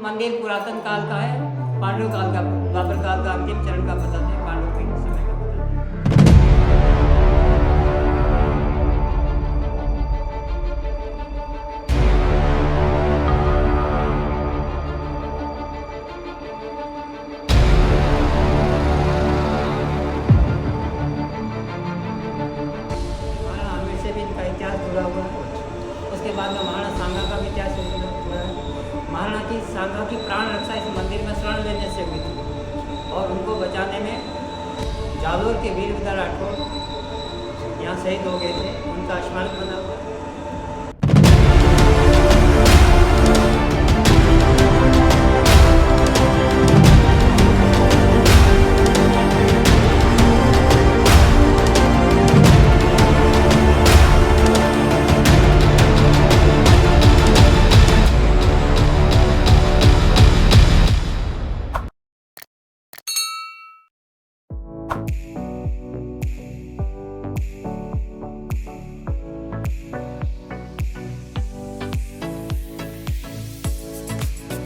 मंदिर पुरातन काल का है, पांडव काल का, द्वापर काल का अंतिम चरण का बताते हैं, पांडव के समय का बताते हैं। महाराणा आमेर से भी इनका इतिहास जुड़ा हुआ है। उसके बाद में महाराणा सांगा का भी इतिहास जुड़ा है। महाराणा की सांगा की प्राण रक्षा इस मंदिर में शरण लेने से हुई थी और उनको बचाने में जालोर के वीर विदा राठौर यहाँ शहीद हो गए थे। उनका स्मारक बना हुआ है।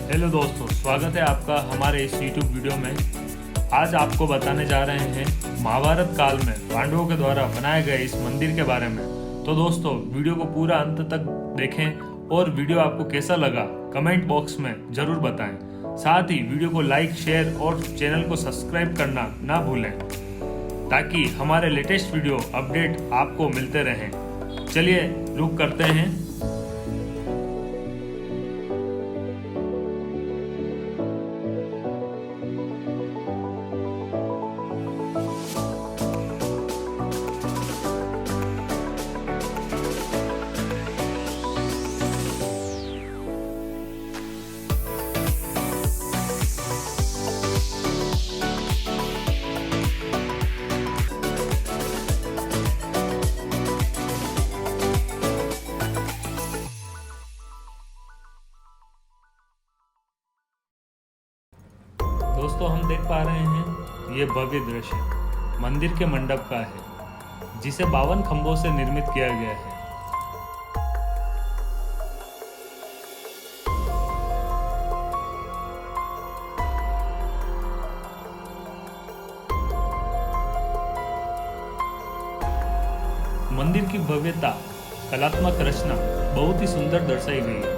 हेलो दोस्तों, स्वागत है आपका हमारे इस YouTube वीडियो में। आज आपको बताने जा रहे हैं महाभारत काल में पांडवों के द्वारा बनाए गए इस मंदिर के बारे में। तो दोस्तों, वीडियो को पूरा अंत तक देखें और वीडियो आपको कैसा लगा कमेंट बॉक्स में ज़रूर बताएं। साथ ही वीडियो को लाइक, शेयर और चैनल को सब्सक्राइब करना ना भूलें ताकि हमारे लेटेस्ट वीडियो अपडेट आपको मिलते रहें। चलिए रुक करते हैं। दोस्तों, हम देख पा रहे हैं ये भव्य दृश्य मंदिर के मंडप का है जिसे 52 खंभों से निर्मित किया गया है। मंदिर की भव्यता, कलात्मक रचना बहुत ही सुंदर दर्शाई गई है।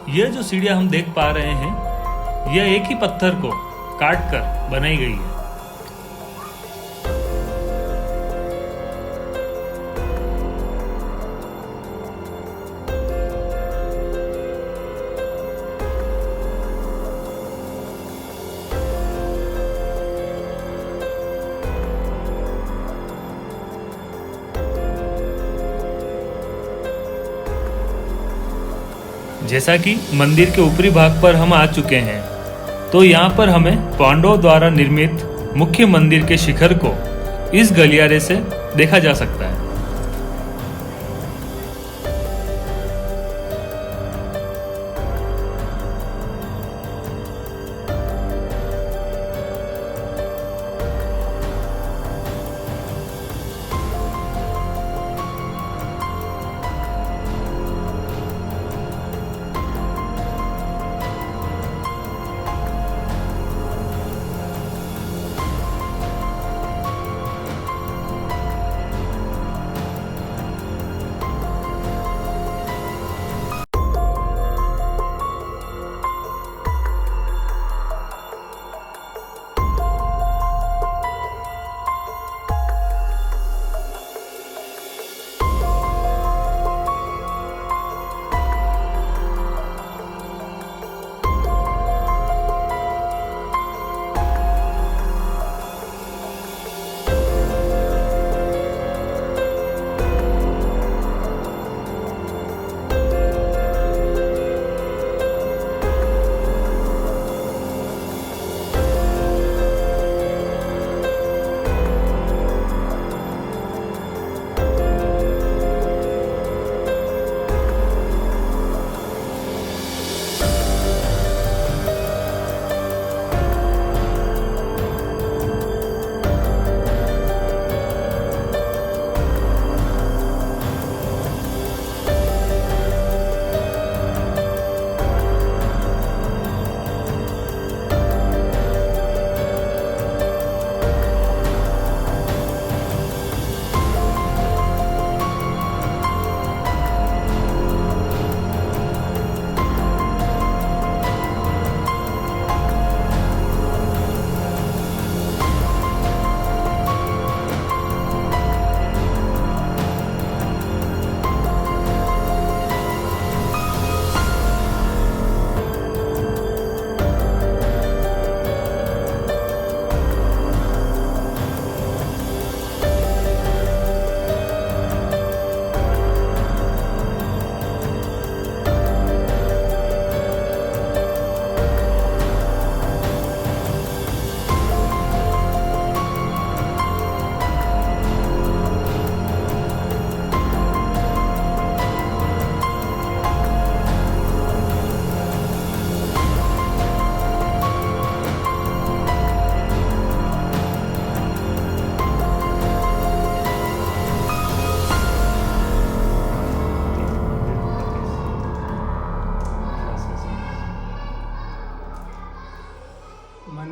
यह जो सीढ़ियां हम देख पा रहे हैं, यह एक ही पत्थर को काट कर बनाई गई है। जैसा कि मंदिर के ऊपरी भाग पर हम आ चुके हैं, तो यहाँ पर हमें पांडवों द्वारा निर्मित मुख्य मंदिर के शिखर को इस गलियारे से देखा जा सकता है।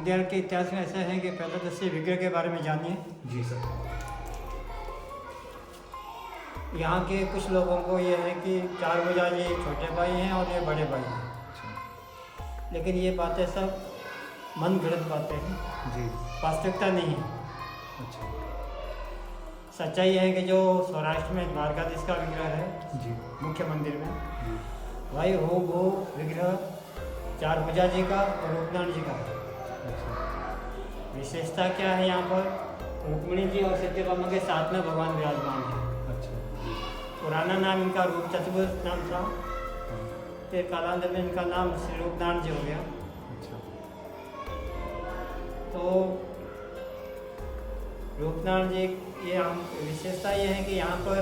मंदिर के इतिहास में ऐसा है कि पहले तो इससे विग्रह के बारे में जानिए। जी सर। यहाँ के कुछ लोगों को ये है कि 4 भुजा ये छोटे भाई हैं और ये बड़े भाई हैं, लेकिन ये बातें सब मन गढ़ंत बातें हैं, जी। वास्तविकता नहीं है। अच्छा। सच्चाई है कि जो सौराष्ट्र में द्वारकाधीश का विग्रह है जी। मुख्य मंदिर में, जी। वही हो वो विग्रह 4 भुजा जी का और रूपनारायण जी का है। अच्छा। विशेषता क्या है, यहाँ पर रुक्मिणी जी और सत्यभामा के साथ में भगवान विराजमान है। अच्छा। पुराना नाम इनका रूप चतुर्भुज नाम था, फिर कालांतर में इनका नाम श्री रूपनारायण जी हो गया। अच्छा। तो रूपनारायण जी ये विशेषता ये है कि यहाँ पर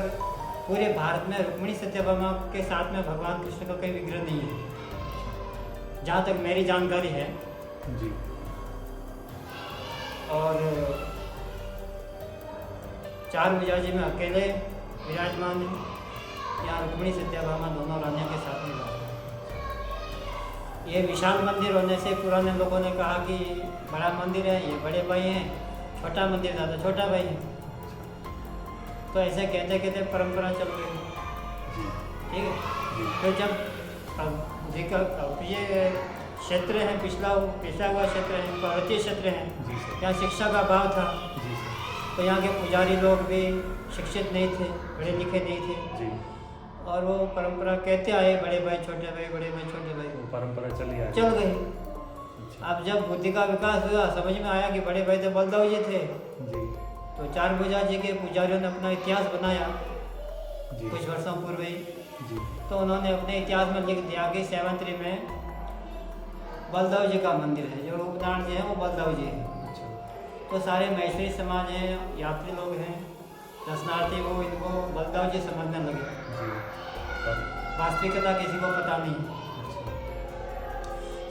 पूरे भारत में रुक्मिणी सत्यभामा के साथ में भगवान कृष्ण का कोई विग्रह नहीं है, जहाँ तक मेरी जानकारी है। जी। और 4 भुजा जी में अकेले विराजमान है, यहाँ रुक्मिणी सत्यभामा दोनों रानियों के साथ में विराजमान है। ये विशाल मंदिर होने से पुराने लोगों ने कहा कि बड़ा मंदिर है, ये बड़े भाई हैं, छोटा मंदिर ज़्यादा छोटा भाई है। तो ऐसे कहते कहते परंपरा चल गई। जी। ठीक है। जी। फिर जब ये क्षेत्र है, पिछला हुआ क्षेत्र है, पर्वतीय क्षेत्र है, जी सर। यहाँ शिक्षा का अभाव था, जी सर। तो यहाँ के पुजारी लोग भी शिक्षित नहीं थे, पढ़े लिखे नहीं थे, जी। और वो परंपरा कहते आए बड़े भाई छोटे भाई, बड़े भाई छोटे भाई, वो परंपरा चली आ रही चल गई। अच्छा। अब जब बुद्धि का विकास हुआ, समझ में आया कि बड़े भाई तो बलदेव जी थे, जी। तो 4 भुजा जी के पुजारियों ने अपना इतिहास बनाया जी। कुछ वर्षों पूर्व ही। जी। तो उन्होंने अपने इतिहास में लिख दिया कि सेवंतरी में बलदेव जी का मंदिर है, जो रूपनारायण जी हैं वो बलदेव जी हैं। अच्छा। तो सारे महेश्वरी समाज हैं, यात्री लोग हैं, दर्शनार्थी, वो इनको बलदेव जी समझने लगे। जी। वास्तविकता किसी को पता नहीं। अच्छा।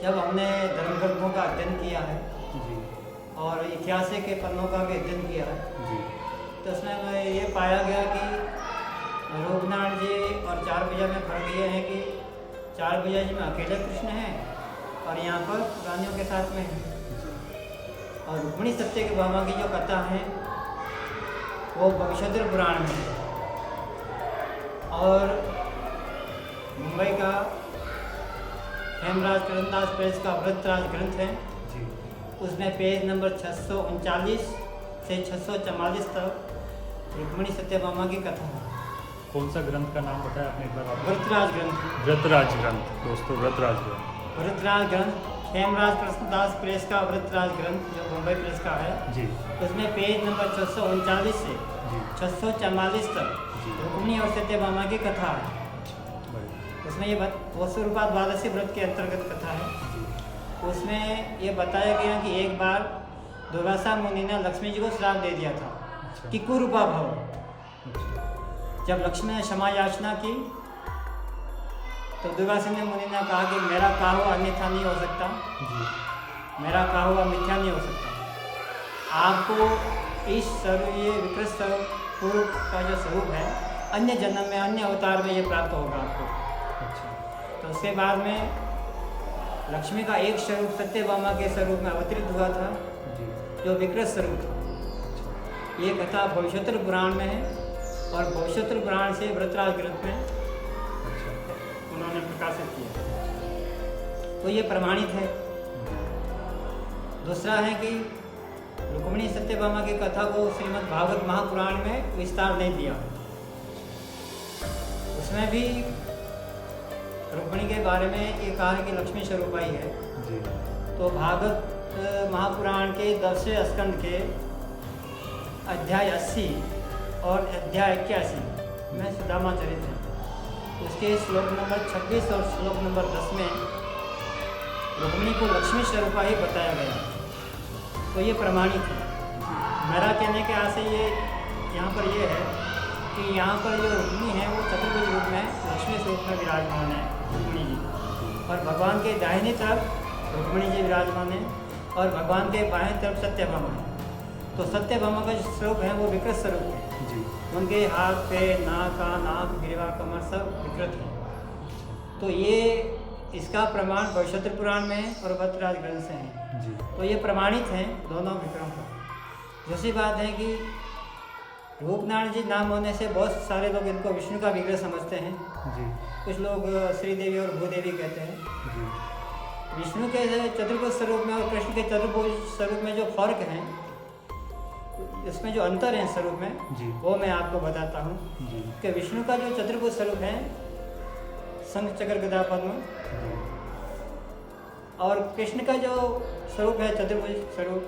जब हमने धर्म ग्रंथों का अध्ययन किया है जी। और इतिहास के पन्नों का भी अध्ययन किया है, जी। तो उसमें ये पाया गया कि रूपनारायण जी और 4 भुजा में फर्क ये है कि 4 भुजा जी में अकेले कृष्ण हैं और यहाँ पर रानियों के साथ में हैं। और रुक्मिणी सत्यभामा की जो कथा है वो भविष्योत्तर पुराण में है, और मुंबई का हेमराज करंदास प्रेस का व्रतराज ग्रंथ है, जी। उसमें पेज नंबर 639 से 644 तक रुक्मिणी सत्यभामा की कथा है। कौन सा ग्रंथ का नाम बताया आपने एक बार आपने? व्रतराज ग्रंथ। व्रतराज ग्रंथ। दोस्तों, व्रतराज ग्रंथ। व्रतराज ग्रंथ हेमराज कृष्णदास प्रेस का व्रतराज ग्रंथ जो मुंबई प्रेस का है, जी। उसमें पेज नंबर 639 से जी। 644 तक जी। रुक्मिणी और सत्यभामा की कथा है। बढ़िया। उसमें ये वसुरूपा द्वादशी व्रत के अंतर्गत कथा है। जी। उसमें ये बताया गया कि एक बार दुर्वासा मुनि ने लक्ष्मी जी को श्राप दे दिया था अच्छा। कि कुरूपा भव। अच्छा। जब लक्ष्मी ने क्षमा याचना की तो दुर्वासा मुनि ने कहा कि मेरा कहा हुआ अन्यथा नहीं हो सकता, जी। मेरा कहा हुआ मिथ्या नहीं हो सकता। आपको इस स्वरूप, ये विकृत स्वरूप का जो स्वरूप है, अन्य जन्म में, अन्य अवतार में ये प्राप्त होगा आपको। अच्छा। तो उसके बाद में लक्ष्मी का एक स्वरूप सत्यभामा के स्वरूप में अवतरित हुआ था, जी। जो विकृत स्वरूप था। अच्छा। ये कथा भविष्योत्तर पुराण में है, और भविष्योत्तर पुराण से व्रतराज ग्रंथ में अच्छा। उन्होंने प्रकाशित किया। तो ये प्रमाणित है। दूसरा है कि रुक्मिणी सत्यभामा की कथा को श्रीमद् भागवत महापुराण में विस्तार नहीं दिया। उसमें भी रुक्मिणी के बारे में ये कहा है कि लक्ष्मी स्वरूपा ही है। जी। तो भागवत महापुराण के 10वें स्कंद के अध्याय 80 और अध्याय 81 में सुदामा चरित्र है। उसके श्लोक नंबर 26 और श्लोक नंबर 10 में रुक्मिणी को लक्ष्मी स्वरूपा ही बताया गया। तो ये प्रमाणित है। मेरा कहने के आशय ये यहाँ पर ये है कि यहाँ पर जो रुक्मिणी है वो चतुर्भुज रूप में लक्ष्मी स्वरूप में विराजमान है रुक्मिणी जी, और भगवान के दाहिनी तरफ रुक्मिणी जी विराजमान है और भगवान के बाएं तरफ सत्यभामा है। तो सत्यभामा का जो स्वरूप है वो विकृत स्वरूप है। जी। उनके हाथ, पैर, नाक, कान, आँख, गिरवा, कमर सब विकृत है। तो ये इसका प्रमाण भविष्योत्तर पुराण में है और भट्टराज ग्रंथ से है। जी। तो ये प्रमाणित हैं दोनों विग्रहों का। दूसरी बात है कि रूपनारायण जी नाम होने से बहुत सारे लोग इनको विष्णु का विग्रह समझते हैं। जी। कुछ लोग श्रीदेवी और भूदेवी कहते हैं। जी। विष्णु के चतुर्भुज स्वरूप में और कृष्ण के चतुर्भुज स्वरूप में जो फर्क है, इसमें जो अंतर है स्वरूप में, जी। वो मैं आपको बताता हूँ। जी। कि विष्णु का जो चतुर्भुज स्वरूप है, शंख चक्र गदा पद्म, जी। और कृष्ण का जो स्वरूप है चतुर्भुज स्वरूप,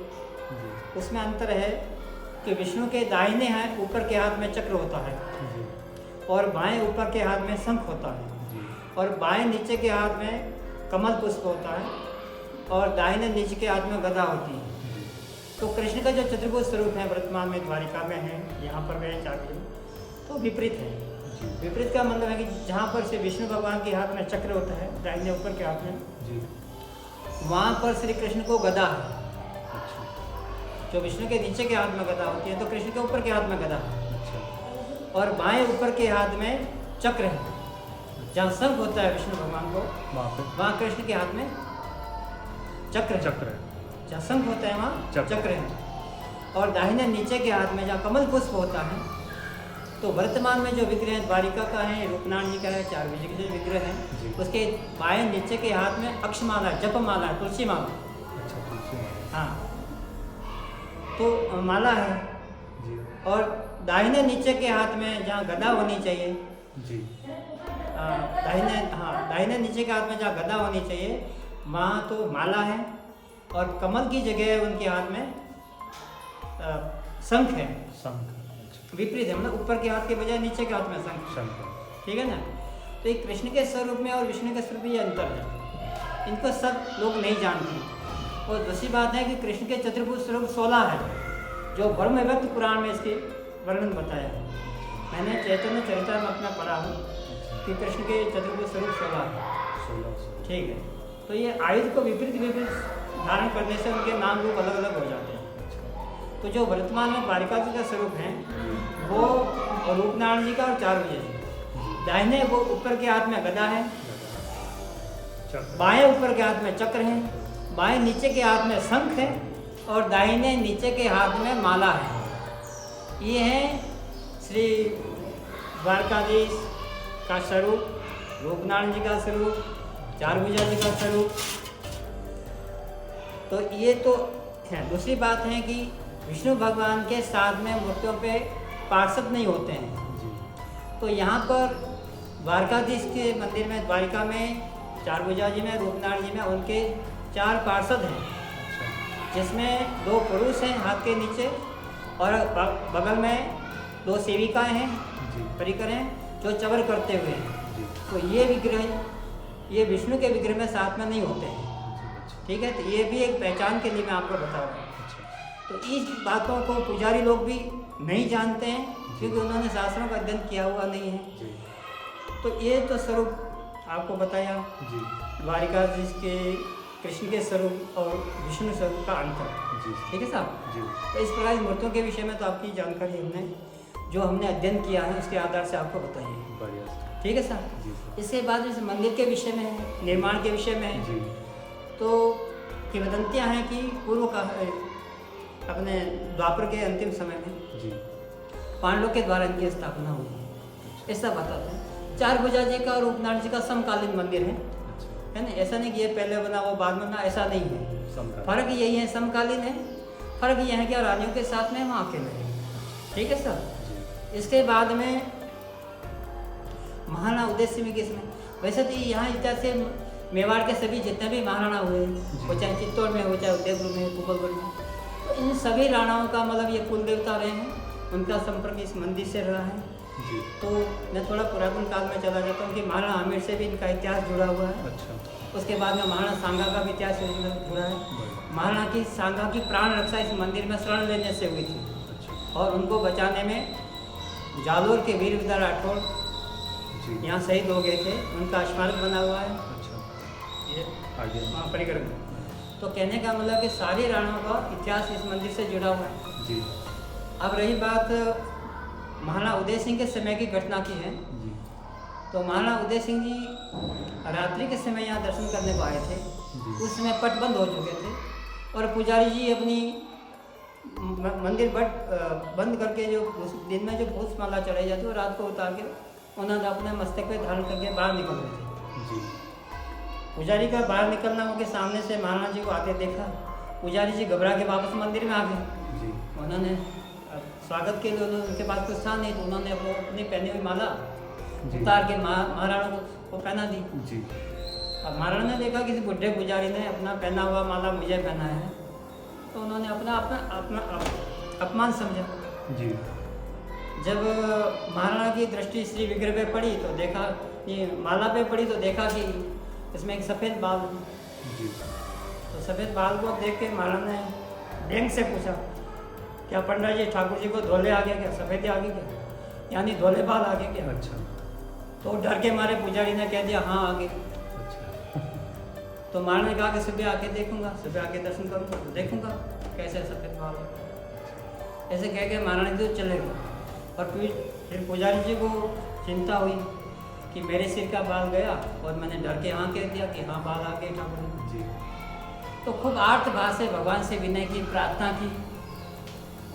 जी। उसमें अंतर है कि विष्णु के दाहिने हाथ ऊपर के हाथ में चक्र होता है जी। और बाएं ऊपर के हाथ में शंख होता है, जी। और बाएं नीचे के हाथ में कमल पुष्प होता है और दाहिने नीचे के हाथ में गदा होती है। जी। तो कृष्ण का जो चतुर्भुज स्वरूप है वर्तमान में द्वारिका में है, यहाँ पर मैं चाहिए तो विपरीत है। जी। विपरीत का मतलब है कि जहाँ पर से विष्णु भगवान के हाथ में चक्र होता है दाहिने ऊपर के हाथ में, जी। वहाँ पर श्री कृष्ण को गदा है। अच्छा। जो विष्णु के नीचे के हाथ में गदा होती है तो कृष्ण के ऊपर के हाथ में गदा है, अच्छा। और बाएं ऊपर के हाथ में चक्र है। जहाँ शंख होता है विष्णु भगवान को, वहाँ पे वहाँ कृष्ण के हाथ में चक्र है। चक्र है। जहाँ शंख होता है वहाँ चक्र। चक्र है, और दाहिने नीचे के हाथ में जहाँ कमल पुष्प होता है। तो वर्तमान में जो विग्रह है द्वारिका का है, रूपनारायण जी का है, चार विजय के जो विग्रह जी। हैं, उसके बाएं नीचे के हाथ में अक्षमाला, जपमाला, तुलसी माला, अच्छा, तुलसी माला। हाँ, तो माला है। जी। और दाहिने नीचे के हाथ में जहाँ गदा होनी चाहिए, जी। दाहिने नीचे के हाथ में जहाँ गदा होनी चाहिए, वहाँ तो माला है, और कमल की जगह उनके हाथ में शंख है। शंख। अच्छा। विपरीत है, मतलब ऊपर के हाथ के बजाय नीचे के हाथ में शंख। शंख। ठीक है ना। तो एक कृष्ण के स्वरूप में और विष्णु के स्वरूप में ये अंतर है, इनको सब लोग नहीं जानते। और दूसरी बात है कि कृष्ण के चतुर्भुज स्वरूप 16 है, जो ब्रह्मविभक्त पुराण में इसके वर्णन बताया है। मैंने चैतन्य चरित्र में अपना पढ़ा हूँ कि कृष्ण के चतुर्भुज स्वरूप 16 है। 16। ठीक है। तो ये आयुध को विपरीत धारण करने से उनके नाम रूप अलग अलग हो जाते हैं। तो जो वर्तमान में द्वारिका जी का स्वरूप है वो रूपनारायण जी का और चार विजय जी। दाहिने वो ऊपर के हाथ में गदा है, बाएं ऊपर के हाथ में चक्र है, बाएं नीचे के हाथ में शंख है, और दाहिने नीचे के हाथ में माला है। ये है श्री द्वारकाधीश का स्वरूप, रूपनारायण जी का स्वरूप, चार भुजा जी का स्वरूप। तो ये तो है। दूसरी बात है कि विष्णु भगवान के साथ में मूर्तियों पे पार्षद नहीं होते हैं। जी। तो यहाँ पर द्वारकाधीश के मंदिर में, द्वारिका में, चार भुजा जी में, रूपनारायण जी में उनके 4 पार्षद हैं, अच्छा। जिसमें 2 पुरुष हैं हाथ के नीचे, और बगल में 2 सेविकाएं हैं, जी। परिकर हैं, जो चवर करते हुए हैं। जी। तो ये विग्रह, ये विष्णु के विग्रह में साथ में नहीं होते हैं। अच्छा। ठीक है। तो ये भी एक पहचान के लिए मैं आपको बता रहा हूँ। अच्छा। तो इस बातों को पुजारी लोग भी नहीं जानते हैं, क्योंकि उन्होंने शास्त्रों का अध्ययन किया हुआ नहीं है। जी। तो ये तो स्वरूप आपको बताया जी। द्वारिकाधीश के, कृष्ण के स्वरूप और विष्णु स्वरूप का अंतर। जी। ठीक है साहब। जी। तो इस प्रकार मूर्तियों के विषय में तो आपकी जानकारी हमने अध्ययन किया है, उसके आधार से आपको बताइए। बढ़िया। ठीक है साहब। जी सर। इसके बाद इस मंदिर के विषय में है, निर्माण के विषय में है। जी। तो किंवदंतियाँ हैं कि पूर्व का अपने द्वापर के अंतिम समय में जी। पांडवों के द्वारा इनकी स्थापना हुई है, ऐसा बताते हैं। चार भुजा जी का और रूपनारायण जी का समकालीन मंदिर है, अच्छा। है ना। ऐसा नहीं कि ये पहले बना वो बाद में बना, ऐसा नहीं है। समकालीन। फर्क यही है, समकालीन है। फर्क यह है कि रानियों के साथ में वहाँ अकेले हैं। ठीक है सर। जी। इसके बाद में महाराणा उदय सिंह के इसमें, वैसे तो यहाँ इतिहास से मेवाड़ के सभी जितने भी महाराणा हुए, वो चाहे चित्तौड़ में हो, चाहे उदयपुर में, कुंभलगढ़ में, तो इन सभी राणाओं का मतलब ये कुल देवता रहे हैं, उनका संपर्क इस मंदिर से रहा है। जी। तो मैं थोड़ा पुरातन काल में चला जाता हूँ कि महाराणा आमेर से भी इनका इतिहास जुड़ा हुआ है। अच्छा। उसके बाद में महाराणा सांगा का भी इतिहास जुड़ा है। महाराणा की सांगा की प्राण रक्षा इस मंदिर में शरण लेने से हुई थी, अच्छा। और उनको बचाने में जालोर के वीर विदा राठौड़ जी। यहाँ शहीद हो गए थे, उनका स्मारक बना हुआ है। अच्छा। ये आगे। वहाँ परिकर में। तो कहने का मतलब कि सारे राणाओं का इतिहास इस मंदिर से जुड़ा हुआ है। जी। अब रही बात महाराणा उदय सिंह के समय की घटना की है, जी। तो महाराणा उदय सिंह जी रात्रि के समय यहाँ दर्शन करने को आए थे। उस समय पट बंद हो चुके थे और पुजारी जी अपनी मंदिर बंद करके जो उस दिन में जो पुष्पमाला चढ़ाई जाती है वो रात को उतार के उन्होंने अपने मस्तक पे धारण करके बाहर निकल रहे थे। जी। पुजारी का बाहर निकलना उनके सामने से महाराणा जी को आते देखा। पुजारी जी घबरा के वापस मंदिर में आ गए। जी। उन्होंने स्वागत के लिए उनके पास कुछ था नहीं, तो उन्होंने अपनी पहनी हुई माला उतार के महाराणा को पहना दी। जी। अब महाराणा ने देखा किसी बुढ़े पुजारी ने अपना पहना हुआ माला मुझे पहना है, तो उन्होंने अपना अपमान समझा। जी। जब महाराणा की दृष्टि श्री विग्रह पे पड़ी तो देखा, ये माला पे पड़ी तो देखा कि इसमें एक सफ़ेद बाल है। जी। तो सफ़ेद बाल को देख के महाराणा ने बैंक से पूछा, क्या पंडित जी ठाकुर जी को धोले आ गया क्या, सफ़ेद आ गई क्या, यानी धोले बाल आ गए क्या? अच्छा। तो डर के मारे पुजारी ने कह दिया हाँ आ गए। अच्छा। तो महाराणा ने कहा कि सुबह आके देखूंगा, सुबह आके दर्शन करूंगा तो देखूंगा कैसे सफ़ेद बाल है। ऐसे कह के महाराणा जी तो चले गए। और फिर पुजारी जी को चिंता हुई कि मेरे सिर का बाल गया और मैंने डर के हाँ कह दिया कि हाँ बाल आ गए ठाकुर जी। जी। तो खूब आर्त भाव से भगवान से विनय की प्रार्थना की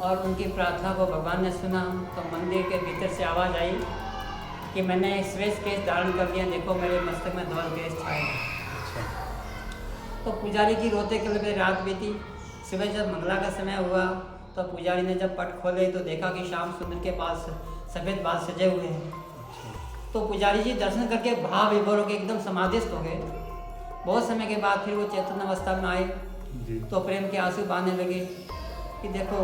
और उनकी प्रार्थना को भगवान ने सुना। तो मंदिर के भीतर से आवाज़ आई कि मैंने श्वेत केश धारण कर लिया, देखो मेरे मस्तक में धवल केश छाए। अच्छा। तो पुजारी की रोते के लिए रात बीती। सुबह जब मंगला का समय हुआ तो पुजारी ने जब पट खोले तो देखा कि श्याम सुंदर के पास सफ़ेद बाल सजे हुए हैं। तो पुजारी जी दर्शन करके भाव विभोर होकर एकदम समाधिस्थ हो गए। बहुत समय के बाद फिर वो चेतन अवस्था में आए। जी। तो प्रेम के आंसू बहने लगे कि देखो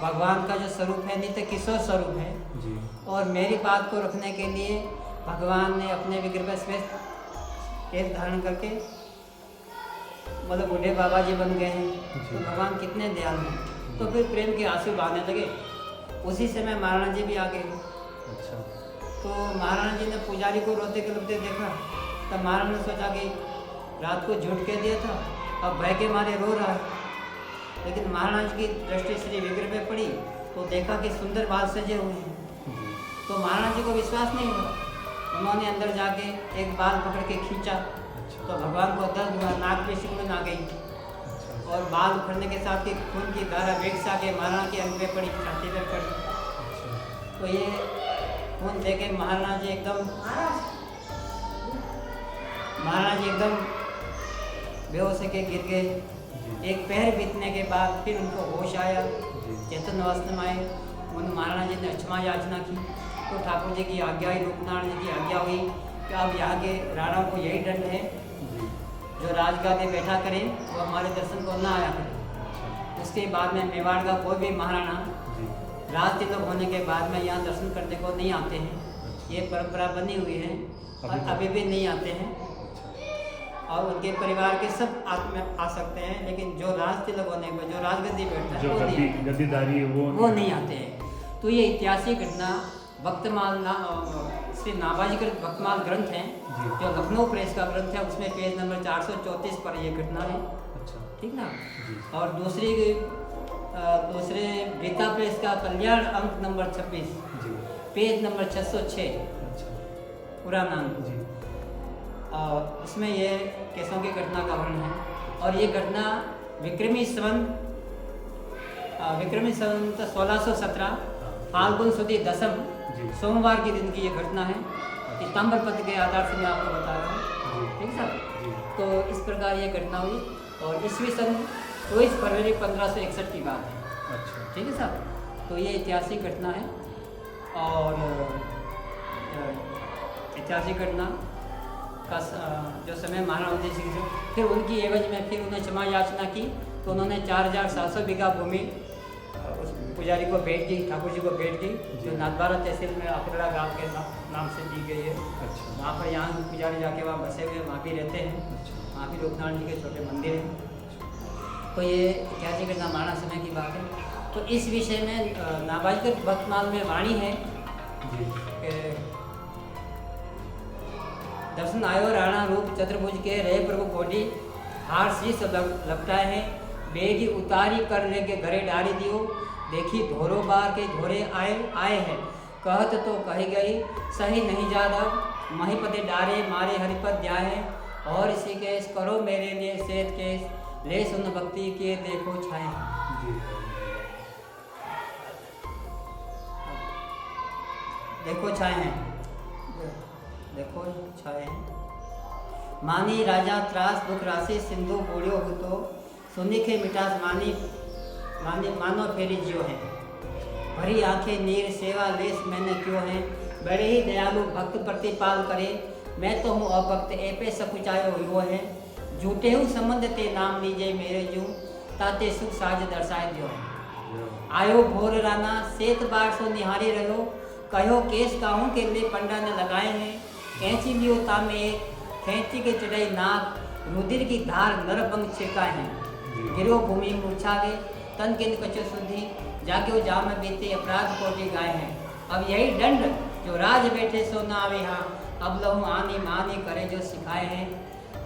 भगवान का जो स्वरूप है नित्य किशोर स्वरूप है। जी। और मेरी बात को रखने के लिए भगवान ने अपने विग्रह पर श्वेत केश धारण करके मतलब बूढ़े बाबा जी बन गए हैं। तो भगवान कितने दयालु हैं। तो फिर प्रेम के आंसू बहने लगे। उसी समय महाराणा जी भी आ गए। अच्छा। तो महाराणा जी ने पुजारी को रोते करते देखा। तब महाराणा ने सोचा कि रात को झूठ कह दिया था, अब भय के मारे रो रहा है। लेकिन महाराणा जी की दृष्टि श्री विग्रह पे पड़ी तो देखा कि सुंदर बाल सजे हुए हैं। जी। तो महाराणा जी को विश्वास नहीं हुआ। उन्होंने अंदर जाके एक बाल पकड़ के खींचा तो भगवान को दर्द हुआ, नाक पे सिकुड़न आ गई और बाल उखड़ने के साथ ही खून की धारा वेग से आके महाराणा के अंग पे पड़ी, छाती पे पड़ी। तो ये खून देखे महाराणा जी एकदम बेहोश के गिर गए। एक पैर बीतने के बाद फिर उनको होश आया, चेतन अवस्था में आए। उन महाराणा जी ने क्षमा याचना की तो ठाकुर जी की आज्ञा हुई, रूपनारायण जी की आज्ञा हुई कि अब यहाँ के राणाओं को यही दंड है, जो राजगादी बैठा करे वो हमारे दर्शन को ना आया करे। उसके बाद में मेवाड़ का कोई भी महाराणा राज तिलक होने के बाद में यहाँ दर्शन करने को नहीं आते हैं। ये परंपरा बनी हुई है और अभी भी नहीं आते हैं। और उनके परिवार के सब आ सकते हैं, लेकिन जो राज तिलक होने पर जो राजगद्दी बैठता है वो नहीं, गद्दीदारी है वो नहीं आते हैं। तो ये ऐतिहासिक घटना भक्तमाल श्री नाभाजी कृत भक्तमाल ग्रंथ है जो लखनऊ प्रेस का ग्रंथ है, उसमें पेज नंबर 434 पर ये घटना है। अच्छा। ठीक ना। और दूसरे गीता प्रेस का कल्याण अंक नंबर 26 पेज नंबर 606 पुराना अंक। और इसमें ये केसों की घटना का वर्णन है। और ये घटना विक्रमी संवत 1617 फाल्गुन सुदी दसम सोमवार के दिन की ये घटना है। कि ताम्रपत्र के आधार से मैं आपको बता रहा हूँ। ठीक है सर। तो इस प्रकार ये घटना हुई और ईस्वी सन 24 फरवरी 1561 की बात है। अच्छा। ठीक है सर। तो ये ऐतिहासिक घटना है और ऐतिहासिक घटना का जो समय महाराणा उदय सिंह से फिर उनकी एवज में फिर उन्हें क्षमा याचना की तो उन्होंने 4700 बीघा भूमि उस पुजारी को भेंट दी, ठाकुर जी को भेंट दी, जो नाथद्वारा तहसील में अकड़ा गांव के नाम से दी गई है। अच्छा। वहाँ पर यहाँ पुजारी जाके वहाँ बसे हुए वहाँ भी रहते हैं। अच्छा। वहाँ भी रूपनारायण जी के छोटे मंदिर हैं। तो ये ऐतिहासिक घटना महाराणा समय की बात है। तो इस विषय में नाभाजी कृत भक्तमाल में वाणी है दर्शन आयो राणा रूप चतुर्भुज के रे प्रभु कोडी हार शीस लपटाए हैं बेगी उतारी कर लेके घरे डारी दियो देखी धोरो बार के धोरे आए हैं कहत तो कही गई सही नहीं ज्यादा महिपति डारे मारे हरिपद ध्याए और इसी केस करो मेरे लिए सेत केस ले सुन भक्ति के देखो छाए। देखो छाए हैं, देखो छाए हैं। मानी राजा त्रास दुख राशि सिंधु बूढ़ो भूतो सुनिखे मिठास मानी मानी मानो फेरी जियो है। भरी आंखें नीर सेवा लेस मैंने क्यों है। बड़े ही दयालु भक्त प्रतिपाल करे मैं तो हूँ अभक्त ए पे सकुचायो यो है। झूठे हूँ संबंध ते नाम लीजिए मेरे जू ताते सुख साज दर्शाए दियो है। आयो भोर राना सेत बार सो निहारी रहो कहो केस काहू के लिए पंडा ने लगाए हैं। कैंची लियो तामे एक खेची के चढ़ाई नाक रुधिर की धार नरभंग छिड़काए हैं। गिरो भूमि मूर्छावे तन के कचो शुद्धि जाके जाम बीते अपराध कोटि गाए हैं। अब यही दंड जो राज बैठे सो ना आवे हाँ अब लहू आनी मानी करे जो सिखाए हैं।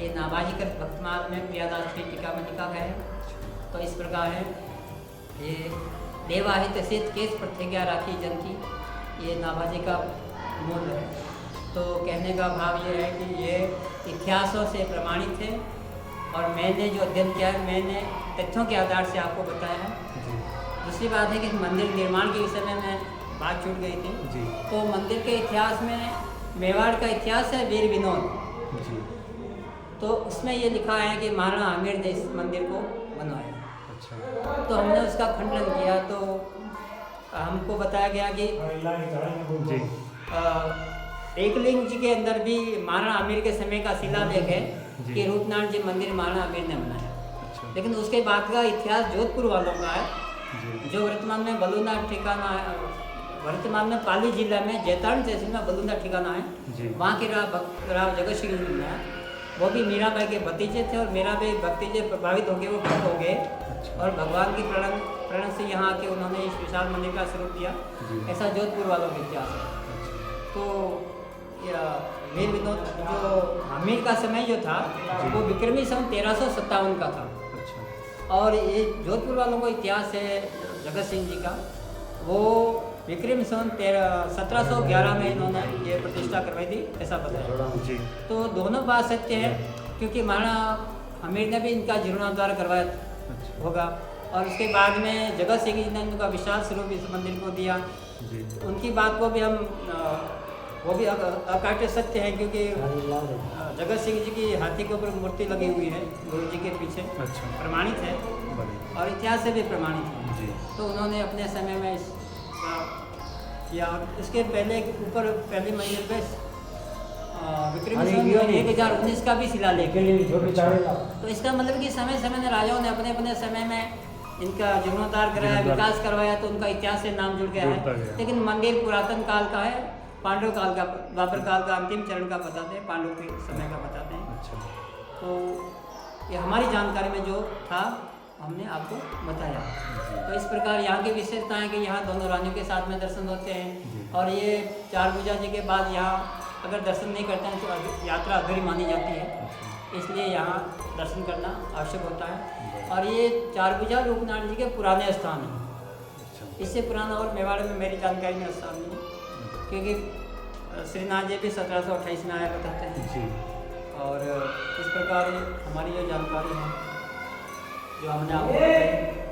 ये नाबाजी कर भक्तमाल में प्रियादास की टीका में लिखा गया है। तो इस प्रकार है ये देवाहित सिद्ध केस प्रतिज्ञा राखी जन की, ये नाबाजी का मूल है। तो कहने का भाव ये है कि ये इतिहासों से प्रमाणित है और मैंने जो अध्ययन किया है मैंने तथ्यों के आधार से आपको बताया है। दूसरी बात है कि मंदिर निर्माण के विषय में मैं बात छूट गई थी। तो मंदिर के इतिहास में मेवाड़ का इतिहास है वीर विनोद। तो उसमें ये लिखा है कि महाराणा आमिर ने इस मंदिर को बनवाया। अच्छा। तो हमने उसका खंडन किया तो हमको बताया गया कि एकलिंग जी के अंदर भी महाराणा आमिर के समय का शिलालेख है कि रूपनारायण जी मंदिर महाराणा आमिर ने बनाया। अच्छा। लेकिन उसके बाद का इतिहास जोधपुर वालों का है, जो वर्तमान में बलूना ठिकाना है। वर्तमान में पाली जिला में जैतारण तहसील में बलूना ठिकाना है। वहाँ के राव जगत सिंह जी ने वो भी मीराबाई के भतीजे थे और मीराबाई भक्ति से प्रभावित हो गए, वो भक्त हो गए। अच्छा। और भगवान की प्रेरणा से यहाँ आके उन्होंने इस विशाल मंदिर का स्वरूप दिया। ऐसा जोधपुर वालों का इतिहास है। तो वीर विनोद जो आमिर का समय जो था वो विक्रमी सन 1357 का था। अच्छा। और ये जोधपुर वालों को इतिहास है जगत सिंह जी का, वो विक्रम सन 1711 में इन्होंने ये प्रतिष्ठा करवाई थी, ऐसा बताया जी। तो दोनों बात सत्य है क्योंकि महाराणा आमिर ने भी इनका जीर्णोद्धार करवाया होगा। और उसके बाद में जगत सिंह जी ने इनका विशाल स्वरूप इस मंदिर को दिया। उनकी बात को भी हम वो भी अकाट्य सत्य है क्योंकि जगत सिंह जी की हाथी के ऊपर मूर्ति लगी हुई है गुरु जी के पीछे। अच्छा। प्रमाणित है और इतिहास से भी प्रमाणित है जी। तो उन्होंने अपने समय में किया। इसके पहले ऊपर पहली मंजिल पे विक्रमी सन 1019 का भी शिलालेख है। तो इसका मतलब कि समय समय में राजाओं ने अपने अपने समय में इनका जीर्णोद्धार कराया, विकास करवाया, तो उनका इतिहास से नाम जुड़ गया है। लेकिन मंदिर पुरातन काल का है, पांडव काल का, द्वापर काल का अंतिम चरण का बताते हैं, पांडव के समय का बताते हैं। अच्छा। तो ये हमारी जानकारी में जो था हमने आपको बताया। तो इस प्रकार यहाँ की विशेषता है कि यहाँ दोनों रानियों के साथ में दर्शन होते हैं। और ये चारभुजा जी के बाद यहाँ अगर दर्शन नहीं करते हैं तो यात्रा अधूरी मानी जाती है, इसलिए यहाँ दर्शन करना आवश्यक होता है। और ये चारभुजा रूपनारायण जी के पुराने स्थान हैं। इससे पुराना और मेवाड़ में मेरी जानकारी में स्थान नहीं है क्योंकि श्रीनाथ जी भी 1728 में आया बताते हैं। और इस प्रकार हमारी जो जानकारी है जो हमने आपको बताई